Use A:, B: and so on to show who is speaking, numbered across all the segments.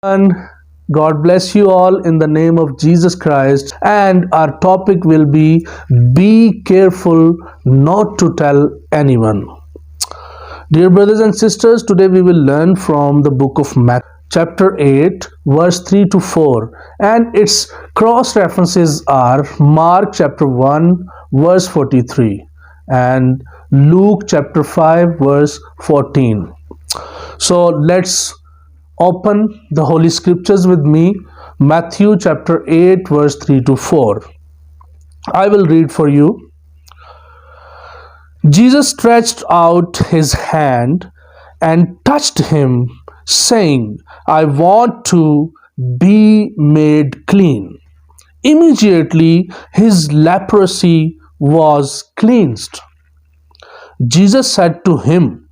A: And God bless you all in the name of Jesus Christ. And our topic will be careful not to tell anyone. Dear brothers and sisters, today we will learn from the book of Matthew, chapter 8, verse 3 to 4. And its cross references are Mark chapter 1, verse 43, and Luke chapter 5, verse 14. So let's open the Holy Scriptures with me. Matthew chapter 8, verse 3 to 4. I will read for you. Jesus stretched out his hand and touched him, saying, I want to be made clean. Immediately his leprosy was cleansed. Jesus said to him,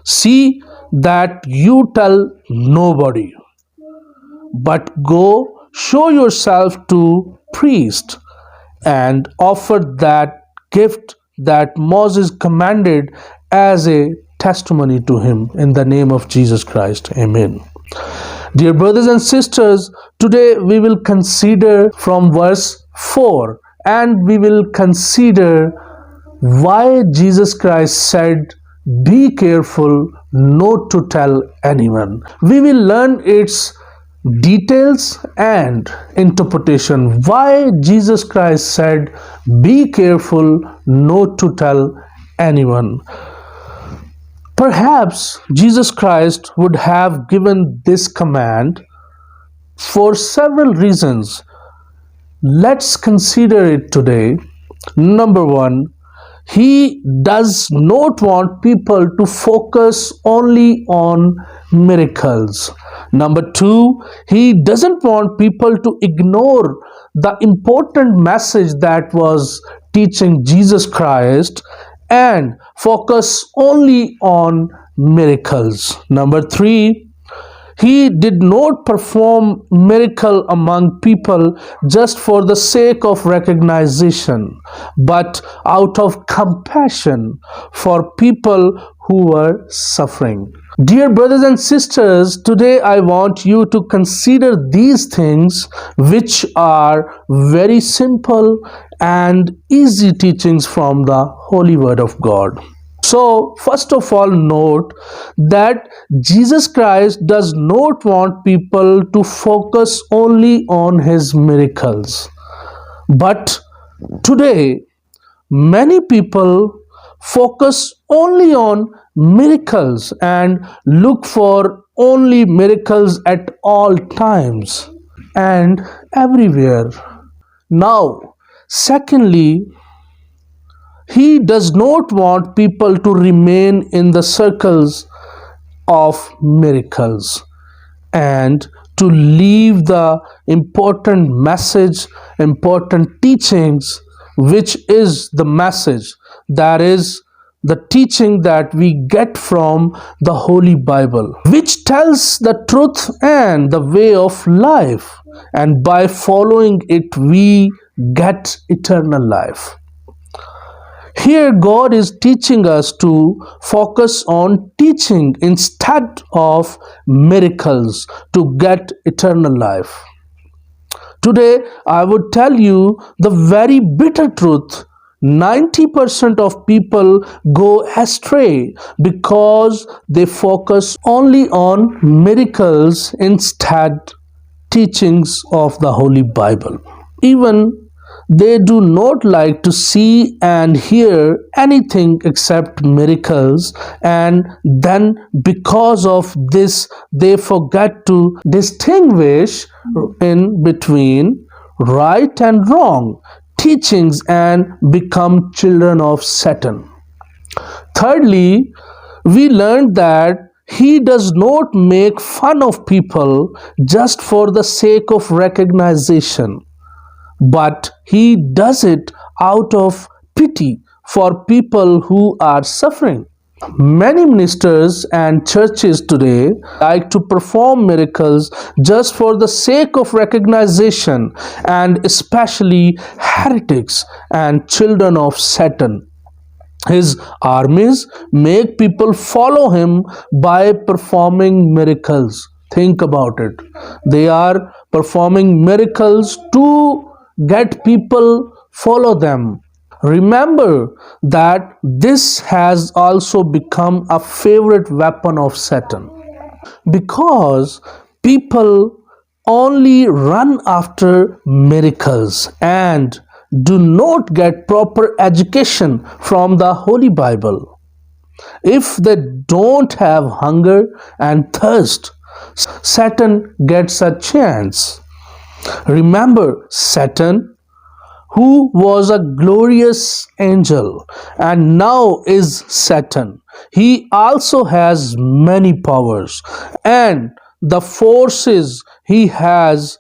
A: See that you tell nobody, but go show yourself to priest and offer that gift that Moses commanded as a testimony to him, in the name of Jesus Christ. Amen. Dear brothers and sisters, today we will consider from verse 4, and we will consider why Jesus Christ said, be careful not to tell anyone. We will learn its details and interpretation. Why Jesus Christ said, be careful not to tell anyone. Perhaps Jesus Christ would have given this command for several reasons. Let's consider it today. Number one, he does not want people to focus only on miracles. Number two, he doesn't want people to ignore the important message that was teaching Jesus Christ and focus only on miracles. Number three, he did not perform miracle among people just for the sake of recognition, but out of compassion for people who were suffering. Dear brothers and sisters, today I want you to consider these things, which are very simple and easy teachings from the Holy Word of God. So, first of all, note that Jesus Christ does not want people to focus only on his miracles. But today, many people focus only on miracles and look for only miracles at all times and everywhere. Now, secondly, he does not want people to remain in the circles of miracles and to leave the important message, important teachings, which is the message, that is the teaching that we get from the Holy Bible, which tells the truth and the way of life, and by following it we get eternal life. Here God is teaching us to focus on teaching instead of miracles to get eternal life. Today I would tell you the very bitter truth. 90% of people go astray because they focus only on miracles instead teachings of the Holy Bible. Even they do not like to see and hear anything except miracles, and then because of this they forget to distinguish in between right and wrong teachings and become children of Satan. Thirdly, we learned that he does not make fun of people just for the sake of recognition, but he does it out of pity for people who are suffering. Many ministers and churches today like to perform miracles just for the sake of recognition, and especially heretics and children of Satan. His armies make people follow him by performing miracles. Think about it. They are performing miracles to get people follow them. Remember that this has also become a favorite weapon of Satan because people only run after miracles and do not get proper education from the Holy Bible. If they don't have hunger and thirst, Satan gets a chance. Remember, Satan, who was a glorious angel and now is Satan. He also has many powers, and the forces he has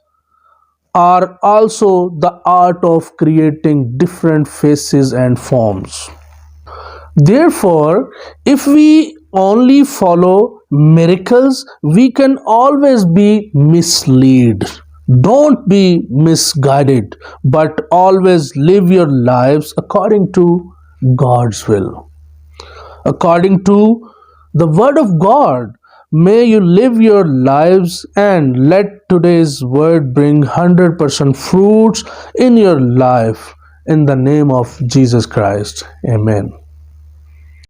A: are also the art of creating different faces and forms. Therefore, if we only follow miracles, we can always be misled. Don't be misguided, but always live your lives according to God's will. According to the Word of God, may you live your lives and let today's word bring 100% fruits in your life in the name of Jesus Christ. Amen.